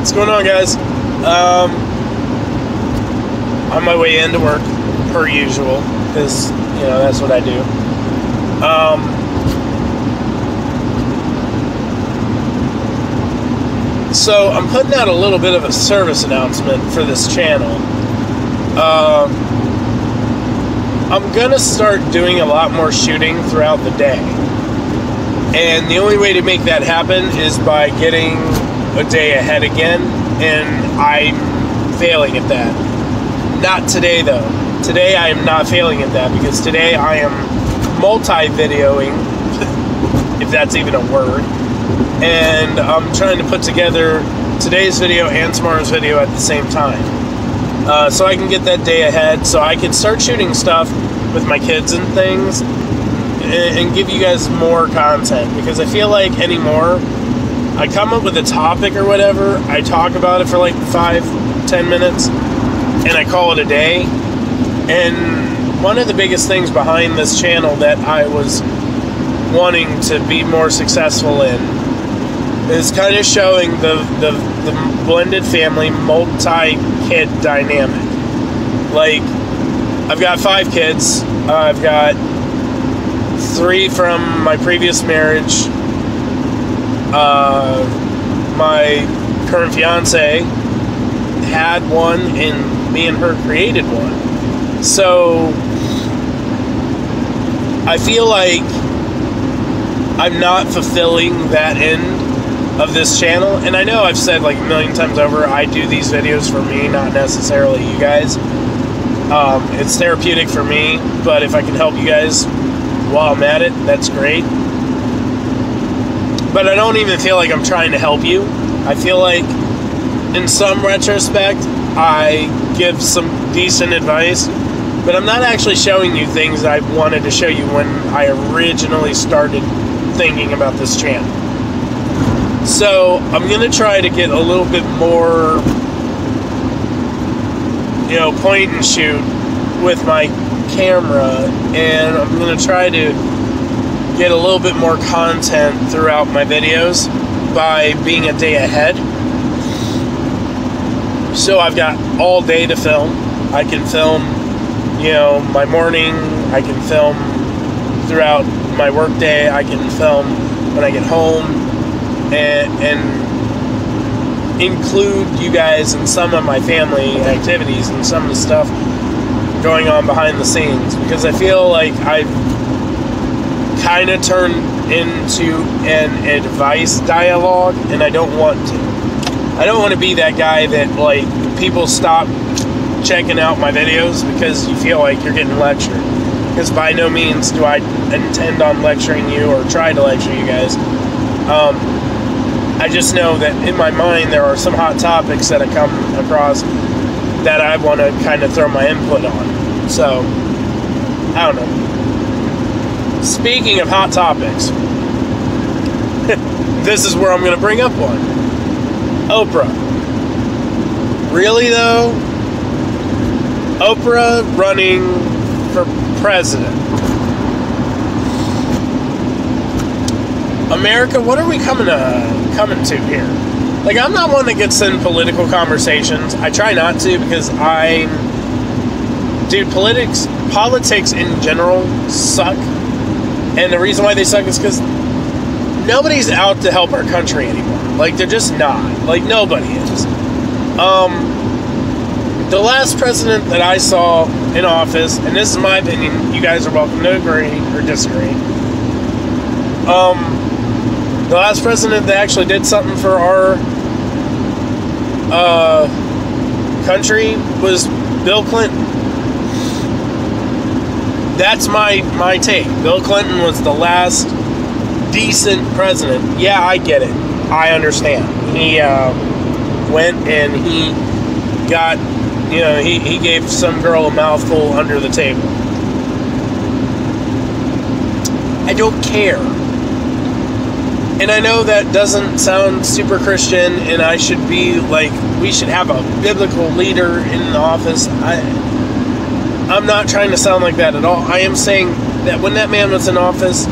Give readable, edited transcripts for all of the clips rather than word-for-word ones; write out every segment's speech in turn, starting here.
What's going on, guys? On my way into work, per usual, because, you know, that's what I do. So, I'm putting out a little bit of a service announcement for this channel. I'm going to start doing a lot more shooting throughout the day. And the only way to make that happen is by getting a day ahead again, and I'm failing at that. Not today, though. Today I am not failing at that, because today I am multi-videoing, if that's even a word, and I'm trying to put together today's video and tomorrow's video at the same time. So I can get that day ahead, so I can start shooting stuff with my kids and things, and give you guys more content, because I feel like anymore, I come up with a topic or whatever, I talk about it for like 5-10 minutes, and I call it a day. And one of the biggest things behind this channel that I was wanting to be more successful in is kind of showing the blended family, multi-kid dynamic. Like, I've got 5 kids. I've got 3 from my previous marriage. My current fiance had one, and me and her created one. So I feel like I'm not fulfilling that end of this channel. And I know I've said like a million times over, I do these videos for me, not necessarily you guys. It's therapeutic for me, but if I can help you guys while I'm at it, that's great. But I don't even feel like I'm trying to help you. I feel like, in some retrospect, I give some decent advice, but I'm not actually showing you things I wanted to show you when I originally started thinking about this channel. So, I'm going to try to get a little bit more, you know, point and shoot with my camera, and I'm going to try to get a little bit more content throughout my videos by being a day ahead. So I've got all day to film. I can film, you know, my morning. I can film throughout my work day. I can film when I get home, and include you guys in some of my family activities and some of the stuff going on behind the scenes, because I feel like I've kind of turned into an advice dialogue, and I don't want to. I don't want to be that guy that, like, people stop checking out my videos because you feel like you're getting lectured. Because by no means do I intend on lecturing you or try to lecture you guys. I just know that in my mind there are some hot topics that I come across that I want to kind of throw my input on. So, I don't know. Speaking of hot topics, this is where I'm going to bring up one. Oprah. Really, though? Oprah running for president. America, what are we coming to here? Like, I'm not one that gets in political conversations. I try not to, because dude, politics in general suck. And the reason why they suck is because nobody's out to help our country anymore. Like, they're just not. Like, nobody is. The last president that I saw in office, and this is my opinion, you guys are welcome to agree or disagree. The last president that actually did something for our country was Bill Clinton. That's my take. Bill Clinton was the last decent president. Yeah, I get it. I understand. He went and he got, you know, he gave some girl a mouthful under the table. I don't care. And I know that doesn't sound super Christian, and I should be like, we should have a biblical leader in the office. I'm not trying to sound like that at all. I am saying that when that man was in office,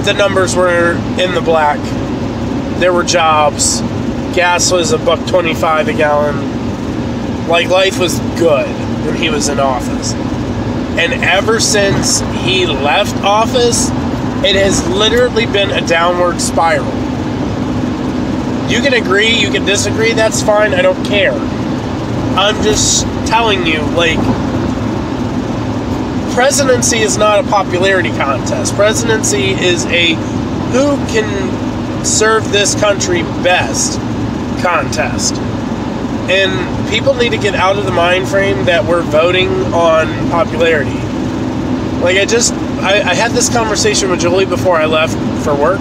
the numbers were in the black. There were jobs. gas was $1.25 a gallon. Like, life was good when he was in office. And ever since he left office, it has literally been a downward spiral. You can agree, you can disagree, that's fine, I don't care. I'm just telling you, like, presidency is not a popularity contest. Presidency is a who can serve this country best contest. And people need to get out of the mind frame that we're voting on popularity. Like, I had this conversation with Julie before I left for work.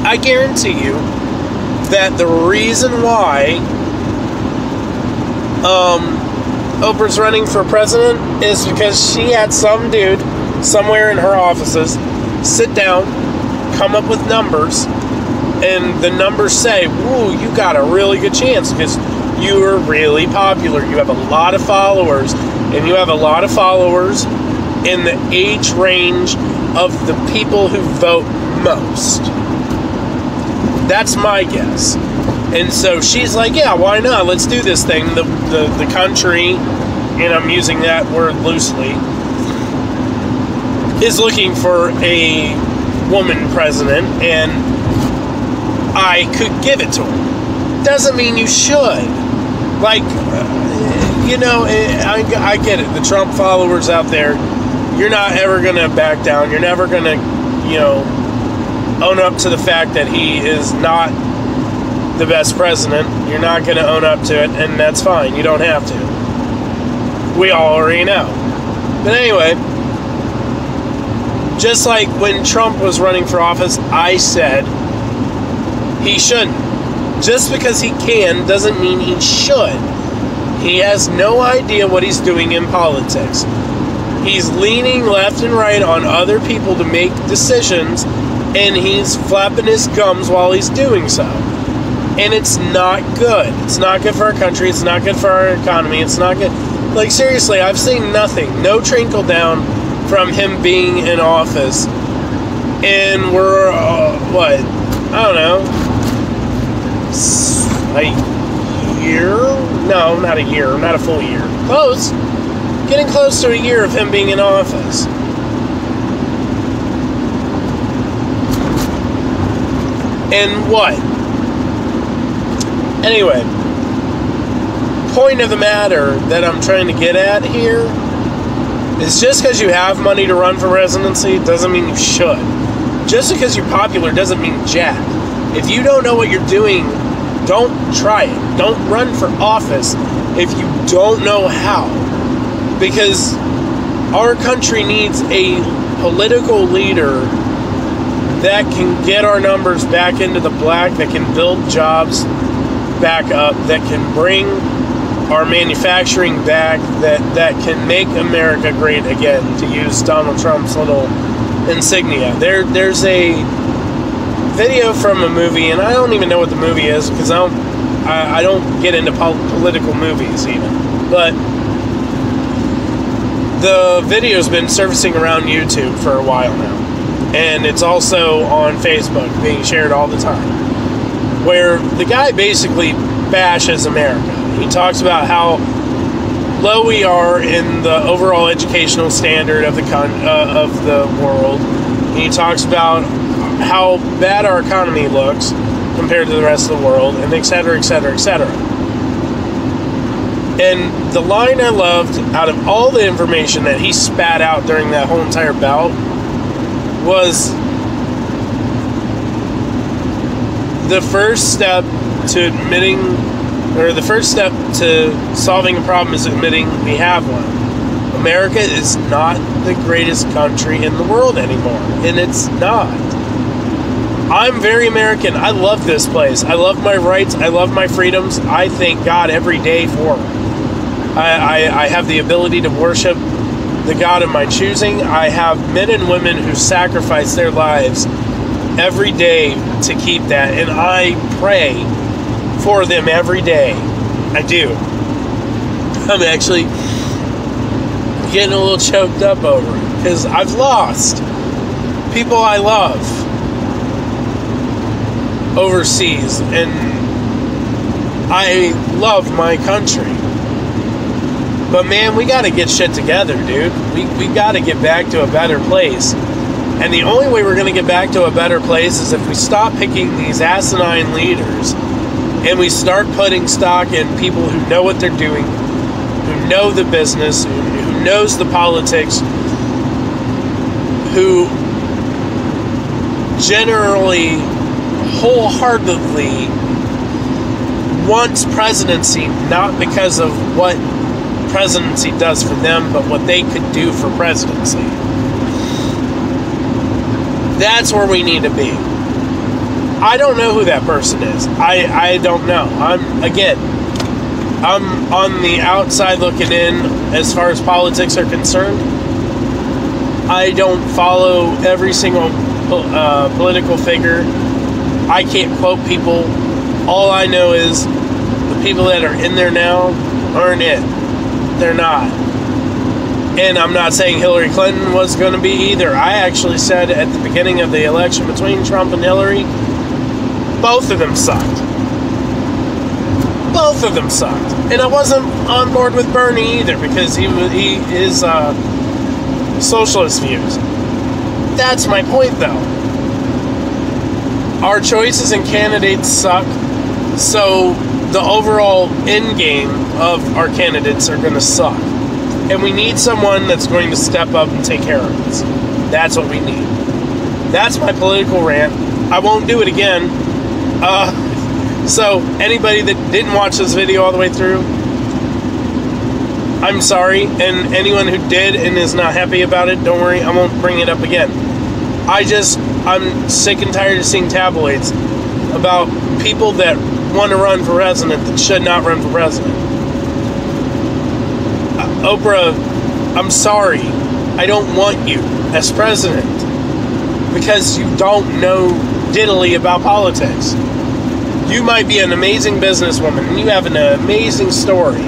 I guarantee you that the reason why Oprah's running for president is because she had some dude somewhere in her offices sit down, come up with numbers, and the numbers say, "Ooh, you got a really good chance because you are really popular. You have a lot of followers, and you have a lot of followers in the age range of the people who vote most." That's my guess. And so she's like, "Yeah, why not? Let's do this thing." The country, and I'm using that word loosely, is looking for a woman president, and I could give it to her. Doesn't mean you should. Like, I get it. The Trump followers out there, you're not ever going to back down. You're never going to, own up to the fact that he is not the best president. You're not going to own up to it, and that's fine. You don't have to. We all already know. But anyway, just like when Trump was running for office, I said he shouldn't. Just because he can doesn't mean he should. He has no idea what he's doing in politics. He's leaning left and right on other people to make decisions, and he's flapping his gums while he's doing so. And it's not good. It's not good for our country. It's not good for our economy. It's not good. Like, seriously, I've seen nothing. No trickle down from him being in office. And we're, I don't know, a year? No, not a year. Not a full year. Close. Getting close to a year of him being in office. And what? Anyway, point of the matter that I'm trying to get at here is just because you have money to run for presidency doesn't mean you should. Just because you're popular doesn't mean jack. If you don't know what you're doing, don't try it. Don't run for office if you don't know how. Because our country needs a political leader that can get our numbers back into the black, that can build jobs back up, that can bring our manufacturing back, that can make America great again, to use Donald Trump's little insignia. There's a video from a movie, and I don't even know what the movie is because I don't get into political movies even, but the video's been surfacing around YouTube for a while now, and it's also on Facebook being shared all the time, where the guy basically bashes America. He talks about how low we are in the overall educational standard of the world. He talks about how bad our economy looks compared to the rest of the world, and et cetera, et cetera, et cetera. And the line I loved out of all the information that he spat out during that whole entire bout was, the first step to admitting, or the first step to solving a problem is admitting we have one. America is not the greatest country in the world anymore, and it's not. I'm very American. I love this place. I love my rights. I love my freedoms. I thank God every day for it. I have the ability to worship the God of my choosing. I have men and women who sacrifice their lives every day to keep that, and I pray for them every day. I do. I'm actually getting a little choked up over it because I've lost people I love overseas, and I love my country. But man, we gotta get shit together, dude. We gotta get back to a better place. And the only way we're gonna get back to a better place is if we stop picking these asinine leaders and we start putting stock in people who know what they're doing, who know the business, who knows the politics, who generally wholeheartedly wants presidency, not because of what presidency does for them, but what they could do for presidency. That's where we need to be. I don't know who that person is. I don't know. I'm on the outside looking in as far as politics are concerned. I don't follow every single political figure. I can't quote people. All I know is the people that are in there now aren't it. They're not. And I'm not saying Hillary Clinton was going to be either. I actually said at the beginning of the election between Trump and Hillary, both of them sucked. Both of them sucked. And I wasn't on board with Bernie either because his socialist views. That's my point, though. Our choices and candidates suck, so the overall end game of our candidates are going to suck. And we need someone that's going to step up and take care of us. That's what we need. That's my political rant. I won't do it again. So anybody that didn't watch this video all the way through, I'm sorry. And anyone who did and is not happy about it, don't worry, I won't bring it up again. I'm sick and tired of seeing tabloids about people that want to run for president that should not run for president. Oprah, I'm sorry. I don't want you as president because you don't know diddly about politics. You might be an amazing businesswoman and you have an amazing story.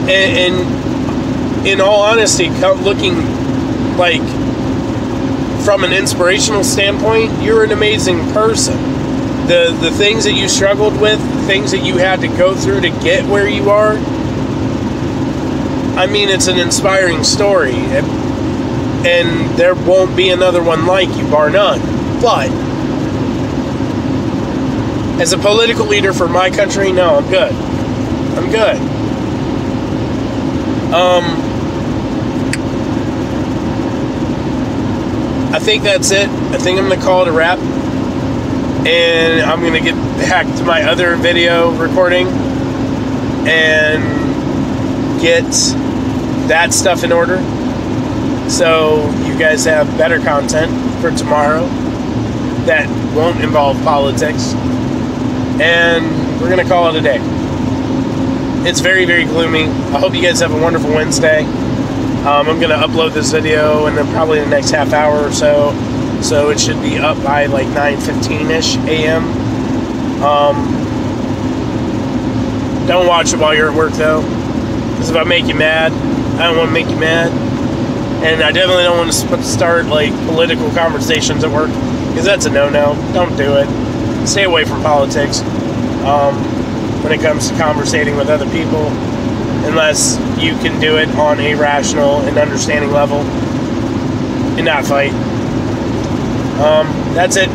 And in all honesty, looking like from an inspirational standpoint, you're an amazing person. The things that you struggled with, the things that you had to go through to get where you are, I mean, it's an inspiring story, and there won't be another one like you, bar none. But as a political leader for my country, no, I'm good. I'm good. I think that's it. I think I'm going to call it a wrap. And I'm going to get back to my other video recording and get that stuff in order so you guys have better content for tomorrow that won't involve politics. And we're going to call it a day. It's very, very gloomy. I hope you guys have a wonderful Wednesday. I'm going to upload this video in probably the next half hour or so. So it should be up by like 9:15-ish a.m. Don't watch it while you're at work, though. Because if I make you mad, I don't want to make you mad. And I definitely don't want to start like political conversations at work. Because that's a no-no. Don't do it. Stay away from politics when it comes to conversating with other people. Unless you can do it on a rational and understanding level and not fight. That's it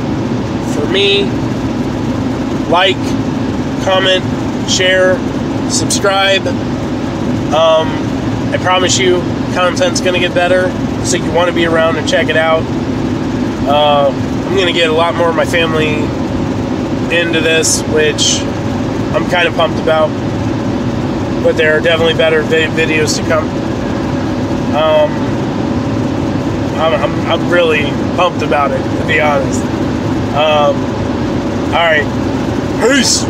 for me. Like, comment, share, subscribe. I promise you, content's going to get better, so you want to be around and check it out. I'm going to get a lot more of my family into this, which I'm kind of pumped about. But there are definitely better videos to come. I'm really pumped about it, to be honest. Alright. Peace!